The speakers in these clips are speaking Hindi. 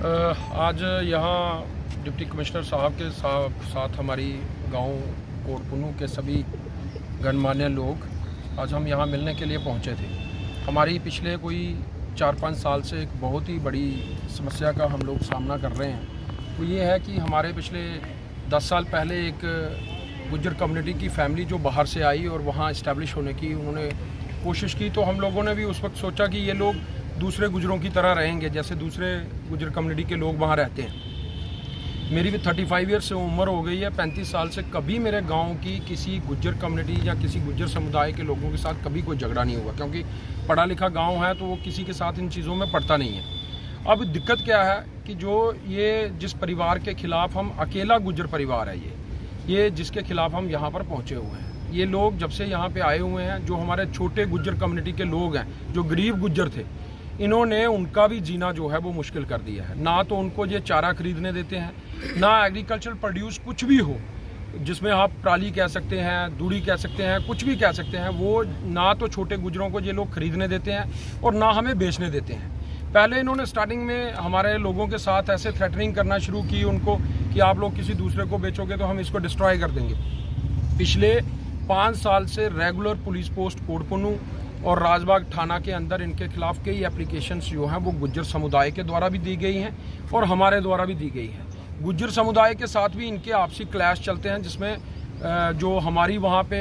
आज यहाँ डिप्टी कमिश्नर साहब के साथ हमारी गांव कोटपुनू के सभी गणमान्य लोग आज हम यहाँ मिलने के लिए पहुँचे थे। हमारी पिछले कोई 4-5 साल से एक बहुत ही बड़ी समस्या का हम लोग सामना कर रहे हैं। वो ये है कि हमारे पिछले 10 साल पहले एक गुज्जर कम्युनिटी की फैमिली जो बाहर से आई और वहाँ इस्टेब्लिश होने की उन्होंने कोशिश की, तो हम लोगों ने भी उस वक्त सोचा कि ये लोग दूसरे गुजरों की तरह रहेंगे जैसे दूसरे गुजर कम्युनिटी के लोग वहाँ रहते हैं। मेरी भी 35 ईयर से उम्र हो गई है। 35 साल से कभी मेरे गांव की किसी गुज्जर कम्युनिटी या किसी गुज्जर समुदाय के लोगों के साथ कभी कोई झगड़ा नहीं हुआ, क्योंकि पढ़ा लिखा गांव है तो वो किसी के साथ इन चीज़ों में पड़ता नहीं है। अब दिक्कत क्या है कि जो ये जिस परिवार के खिलाफ हम अकेला गुज्जर परिवार है, ये जिसके खिलाफ हम यहाँ पर पहुँचे हुए हैं, ये लोग जब से यहाँ पे आए हुए हैं, जो हमारे छोटे गुज्जर कम्युनिटी के लोग हैं, जो गरीब गुज्जर थे, इन्होंने उनका भी जीना जो है वो मुश्किल कर दिया है। ना तो उनको ये चारा खरीदने देते हैं, ना एग्रीकल्चर प्रोड्यूस कुछ भी हो जिसमें आप पराली कह सकते हैं, दूड़ी कह सकते हैं, कुछ भी कह सकते हैं, वो ना तो छोटे गुजरों को ये लोग खरीदने देते हैं और ना हमें बेचने देते हैं। पहले इन्होंने स्टार्टिंग में हमारे लोगों के साथ ऐसे थ्रेटनिंग करना शुरू की उनको कि आप लोग किसी दूसरे को बेचोगे तो हम इसको डिस्ट्रॉय कर देंगे। पिछले 5 साल से रेगुलर पुलिस पोस्ट कोटपुनू और राजबाग थाना के अंदर इनके खिलाफ कई एप्लीकेशंस जो हैं वो गुज्जर समुदाय के द्वारा भी दी गई हैं और हमारे द्वारा भी दी गई हैं। गुज्जर समुदाय के साथ भी इनके आपसी क्लैश चलते हैं, जिसमें जो हमारी वहाँ पे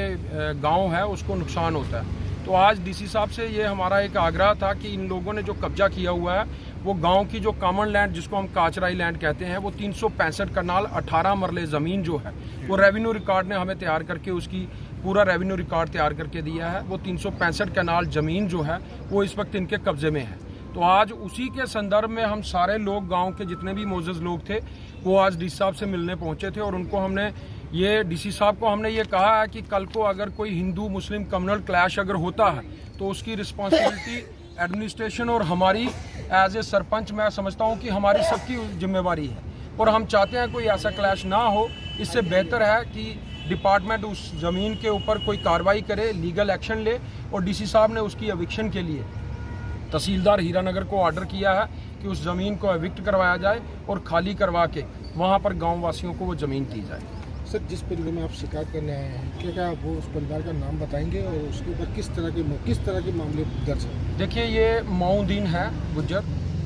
गांव है उसको नुकसान होता है। तो आज डीसी साहब से ये हमारा एक आग्रह था कि इन लोगों ने जो कब्जा किया हुआ है वो गांव की जो कॉमन लैंड जिसको हम काचराई लैंड कहते हैं, वो 365 कनाल 18 मरले ज़मीन जो है वो रेवेन्यू रिकॉर्ड ने हमें तैयार करके उसकी पूरा रेवेन्यू रिकॉर्ड तैयार करके दिया है। वो 365 कनाल ज़मीन जो है वो इस वक्त इनके कब्जे में है। तो आज उसी के संदर्भ में हम सारे लोग गांव के जितने भी मोअज़्ज़ज़ लोग थे वो आज डीसी साहब से मिलने पहुंचे थे और उनको हमने ये डीसी साहब को हमने ये कहा है कि कल को अगर कोई हिंदू मुस्लिम कम्युनल क्लैश अगर होता है तो उसकी रिस्पॉन्सिबिलिटी एडमिनिस्ट्रेशन और हमारी एज ए सरपंच मैं समझता हूँ कि हमारी सबकी जिम्मेवारी है और हम चाहते हैं कोई ऐसा क्लैश ना हो। इससे बेहतर है कि डिपार्टमेंट उस ज़मीन के ऊपर कोई कार्रवाई करे, लीगल एक्शन ले। और डीसी साहब ने उसकी एविक्शन के लिए तहसीलदार हीरानगर को ऑर्डर किया है कि उस ज़मीन को एविक्ट करवाया जाए और खाली करवा के वहाँ पर गाँव वासियों को वो ज़मीन दी जाए। सर, जिस परिवार में आप शिकायत करने आए हैं, क्या आप वो उस परिवार का नाम बताएंगे और उसके ऊपर किस तरह के मामले दर्ज हैं? देखिए, ये मऊद्दीन है गुज्जर,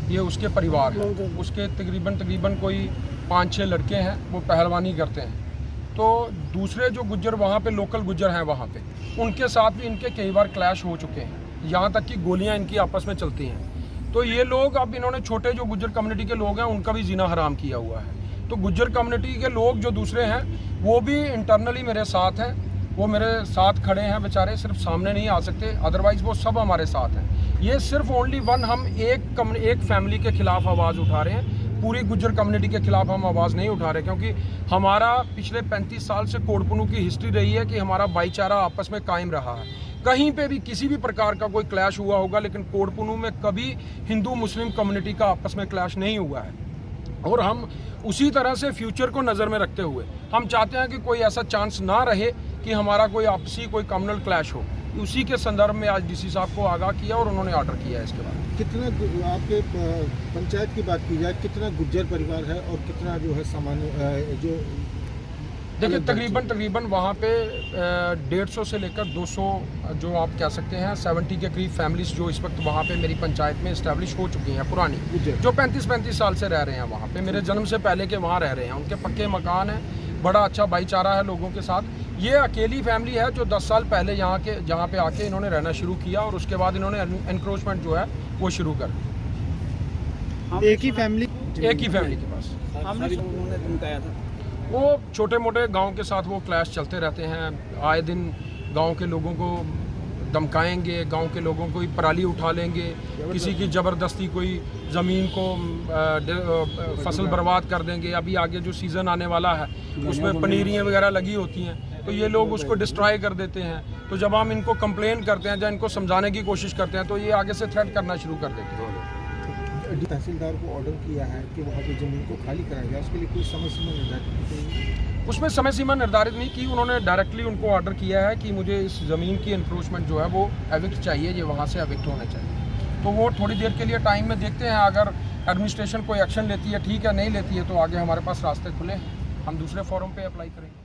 ये उसके परिवार है। उसके तकरीबन कोई 5-6 लड़के हैं, वो पहलवानी करते हैं। तो दूसरे जो गुज्जर वहाँ पे लोकल गुज्जर हैं वहाँ पे, उनके साथ भी इनके कई बार क्लैश हो चुके हैं, यहाँ तक कि गोलियाँ इनकी आपस में चलती हैं। तो ये लोग अब इन्होंने छोटे जो गुज्जर कम्युनिटी के लोग हैं उनका भी जीना हराम किया हुआ है। तो गुज्जर कम्युनिटी के लोग जो दूसरे हैं वो भी इंटरनली मेरे साथ हैं, वो मेरे साथ खड़े हैं बेचारे, सिर्फ सामने नहीं आ सकते, अदरवाइज़ वो सब हमारे साथ हैं। ये सिर्फ ओनली वन हम एक फैमिली के खिलाफ आवाज़ उठा रहे हैं, पूरी गुज्जर कम्युनिटी के खिलाफ हम आवाज़ नहीं उठा रहे, क्योंकि हमारा पिछले 35 साल से कोटपुनू की हिस्ट्री रही है कि हमारा भाईचारा आपस में कायम रहा है। कहीं पे भी किसी भी प्रकार का कोई क्लैश हुआ होगा, लेकिन कोटपुनू में कभी हिंदू मुस्लिम कम्युनिटी का आपस में क्लैश नहीं हुआ है। और हम उसी तरह से फ्यूचर को नज़र में रखते हुए हम चाहते हैं कि कोई ऐसा चांस ना रहे कि हमारा कोई आपसी कोई कम्युनल क्लैश हो। उसी के संदर्भ में आज डीसी साहब को आगाह किया और उन्होंने ऑर्डर किया है। इसके बाद कितना आपके पंचायत की बात की जाए, कितना गुज्जर परिवार है और कितना जो है सामान्य जो देखिए तकरीबन वहाँ पे 150 से लेकर 200 जो आप कह सकते हैं 70 के करीब फैमिलीज जो इस वक्त वहाँ पे मेरी पंचायत में इस्टेब्लिश हो चुकी हैं, पुरानी, जो 35 साल से रह रहे हैं वहाँ पे, मेरे जन्म से पहले के वहाँ रह रहे हैं। उनके पक्के मकान हैं, बड़ा अच्छा भाईचारा है लोगों के साथ। ये अकेली फैमिली है जो 10 साल पहले यहाँ पे आके इन्होंने रहना शुरू किया और उसके बाद इन्होंने एनक्रोचमेंट जो है वो शुरू कर दी। एक ही फैमिली के पास उन्होंने था। वो छोटे मोटे गांव के साथ वो क्लैश चलते रहते हैं। आए दिन गांव के लोगों को धमकाएंगे, गांव के लोगों को पराली उठा लेंगे, किसी की ज़बरदस्ती कोई ज़मीन को फसल बर्बाद कर देंगे। अभी आगे जो सीज़न आने वाला है उसमें पनीरियाँ वगैरह लगी होती हैं, तो ये लोग उसको डिस्ट्रॉय कर देते हैं। तो जब हम इनको कंप्लेन करते हैं या इनको समझाने की कोशिश करते हैं तो ये आगे से थ्रेट करना शुरू कर देते हैं। तहसीलदार को ऑर्डर किया है कि वहाँ की ज़मीन को खाली कराया जाए, उसके लिए कोई समय सीमा निर्धारित की? उसमें समय सीमा निर्धारित नहीं की, उन्होंने डायरेक्टली उनको ऑर्डर किया है कि मुझे इस ज़मीन की एनक्रोचमेंट जो है वो एविक्ट चाहिए, ये वहाँ से एविक्ट होने चाहिए। तो वो थोड़ी देर के लिए टाइम में देखते हैं, अगर एडमिनिस्ट्रेशन कोई एक्शन लेती है ठीक है, नहीं लेती है तो आगे हमारे पास रास्ते खुले हैं, हम दूसरे फोरम पे अप्लाई करेंगे।